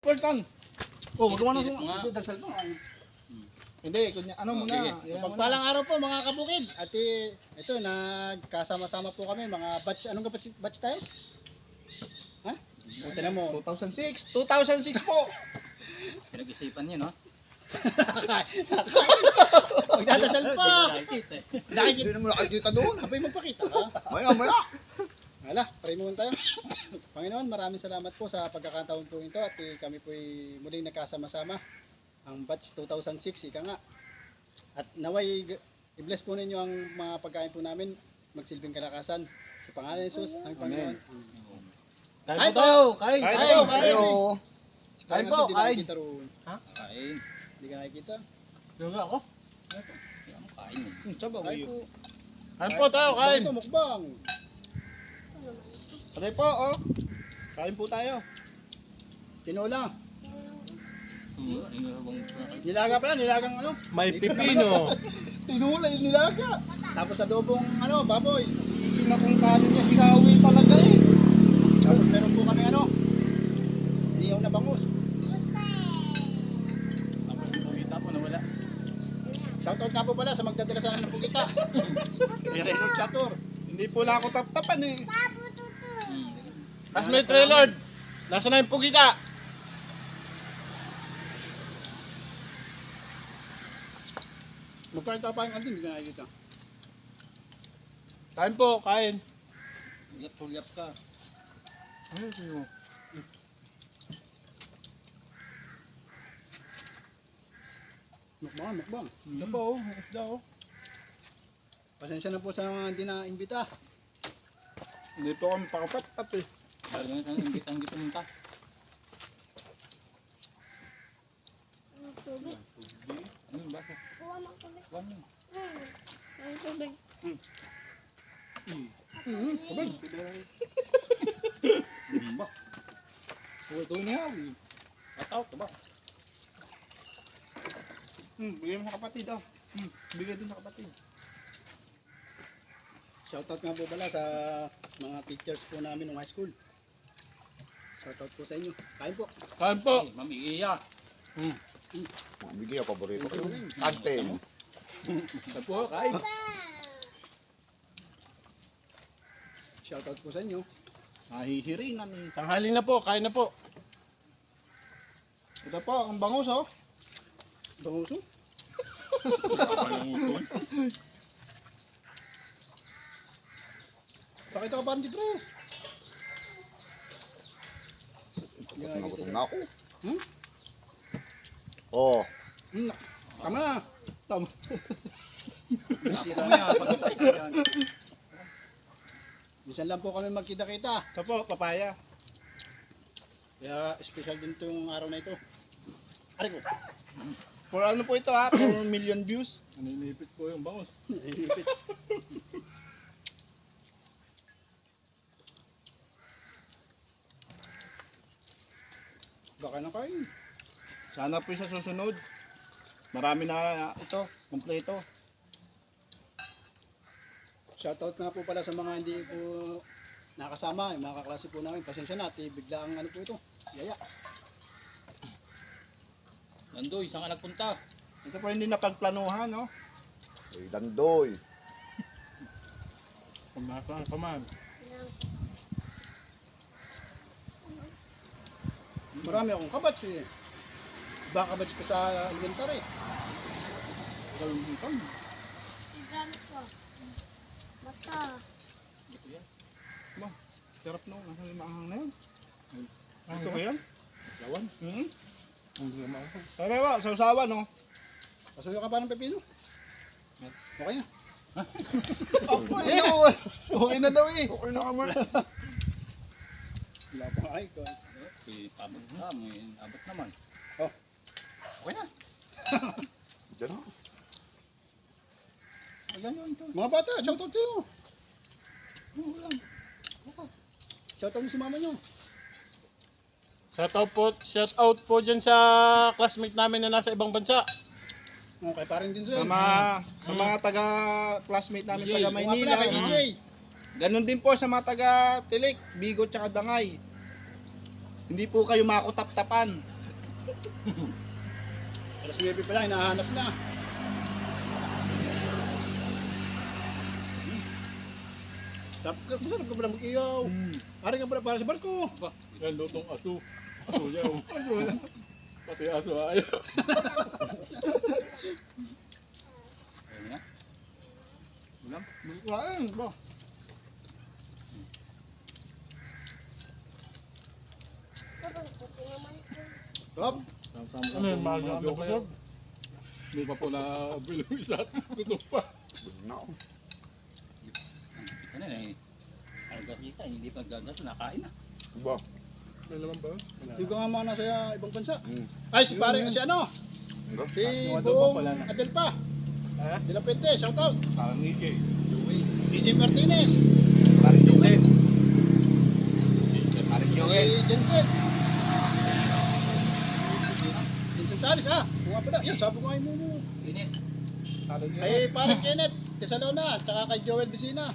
Pultan. Oh, magawa na Pilit nga. sa dasal to. Hindi, kunya, ano muna. sige. Yan Pagpalang araw po mga kabukid. At ito, nagkasama-sama po kami. Mga batch, anong batch tayo? Ha? O, tinan mo. 2006. 2006 po. Pinag-isipan niyo, no? Magdadasal pa. Nakikita eh. Hindi Nakikita. naman nakikita doon. Abay, magpakita ka. Maya, maya. Hala, pray muna tayo. Panginoon, maraming salamat po sa pagkakataon po ito at kami po muling nagkasama-sama. Ang batch 2006, ika nga. At naway, i-bless po ninyo ang mga pagkain po namin, magsilbing kalakasan. Sa pangalan ni Jesus, ang Panginoon. Kain po tayo! Kain! Kain Kain! po, kayo. Kain po, Hindi kain. nakikita roon. Kain. Hindi ka nakikita. Yung ako? Kaya mo kain eh. Sabaw Kain po. Kain po tayo! Kain! Ito, mukbang. Patay po, oh. Kain po tayo. Tinola. Nilaga. Nilaga pala, nilagang ano. May pipino! Tinula yung nilaga. Tapos adobong ano, baboy. Pinakungkano niya, hinawi talaga eh. Tapos meron po kami ano, niyaw na bangus. Tapos yung pugita po nawala. Shoutout nga po pala sa magdadala sana ng pugita. May Reynolds Chator. Hindi po na ako tap-tapan eh. Classmate Trailord! Nasa na yung pugita? Magpakita pa ang hindi ka nakikita. Kain po! Kain! Sulyap ka. Ano ito? Mukbang, mukbang. Ito po oh, isda oh. Pasensya na po sa mga hindi na-imbita. Hindi po kami pakatap-tap eh. Dahil nga saan hindi pumunta. Ano ba? Wala mo. Kabay. Ba? Ito niya. Ataw ka ba? Bigay mo sa kapatid ah. Bigay din sa kapatid. Shoutout nga po pala sa mga teachers po namin ng high school. Shoutout po sa inyo. Kain po. Kain po! Ay, Ma'am Iya. Bigay ang paborito ko. Ito na yun. Ante. Ito po, kain. Shoutout po sa inyo. Nahihiringan eh. Tanghali na po! Kain na po! Ito po, ang bangus oh. Banguso. Pakita ka parang dito rin. Hindi ka nakikita Nagutom dyan. na ako. Hmm? Oh, Tama na. Tama. Ako nga, pagkatay ka dyan. Minsan lang po kami magkita-kita. Ito po, papaya. Kaya special din itong araw na ito. Ari ko. For ano po ito ha? 4 million views. Naninipit po yung bangus. Nilipit. Baka na kain. Sana po sa susunod. Marami na ito, kompleto. Shoutout nga po pala sa mga hindi po nakasama, yung mga kaklase po namin. Pasensya na, bigla ang ano po ito. Yaya. Nandoy, saan ka nagpunta? Ito po hindi napagplanuhan, no? ay dandoy. Kung nasaan ka man. Marami akong kabats eh. Baka kabats ko sa elementary. Gawin dito. Gamit ko. Mata. Sarap no, nasa limaanghang na yun. Gusto ko yan? Lawan? Hmm? Hindi naman ako. Sabi ba, sausawan no? Pasuyo ka pa ng pepino? Okay na. Okay na, okay na daw eh. Okay na kami. Wala pa ay ko. Abot ka, may abot naman. Oh. Okay na. Diyan na. Ganyan to. Mga bata, shoutout kayo. Shoutout niyo si mama niyo. Shout out po dyan sa classmate namin na nasa ibang bansa. Okay, parang din Sa sa'yo. mga taga-classmate namin Yay. taga Mga Maynila. pala, kay no? DJ. Ganon din po sa mga taga Tilik, Bigo tsaka Dangay. Hindi po kayo makutap-tapan. Alas 9 pa lang, hinahanap na. Masarap ka pala mag-iyaw. Ari ka pala para sa barko. Ba, Yan, lutong aso. Aso niya. oh. Pati aso ayaw. ayun na. Ulam. Kain ba? Puti naman ito. Top. Ano yung mahal na ano ba yun? Hindi pa po na bilang isa at tutup pa. No. Ano na eh. Ang gasita, hindi pa gagas, nakain na. Ba? May laman ba? Yung ka nga mga nasa ibang bansa. Hmm. Ay, si pare, si ano? Ano? Si yung Adelpa buong pala na. Adelpa. Ha? De La Puente, shout out. Parang Nikkei. DJ Martinez. Parang Joseph. Parang Si Jensen. Jensen Salis, ah. Kung nga pala. Yan, sabi ko nga mo. Init. Ay, parang Kenneth. Tesalona. Tsaka kay Joel Vicina.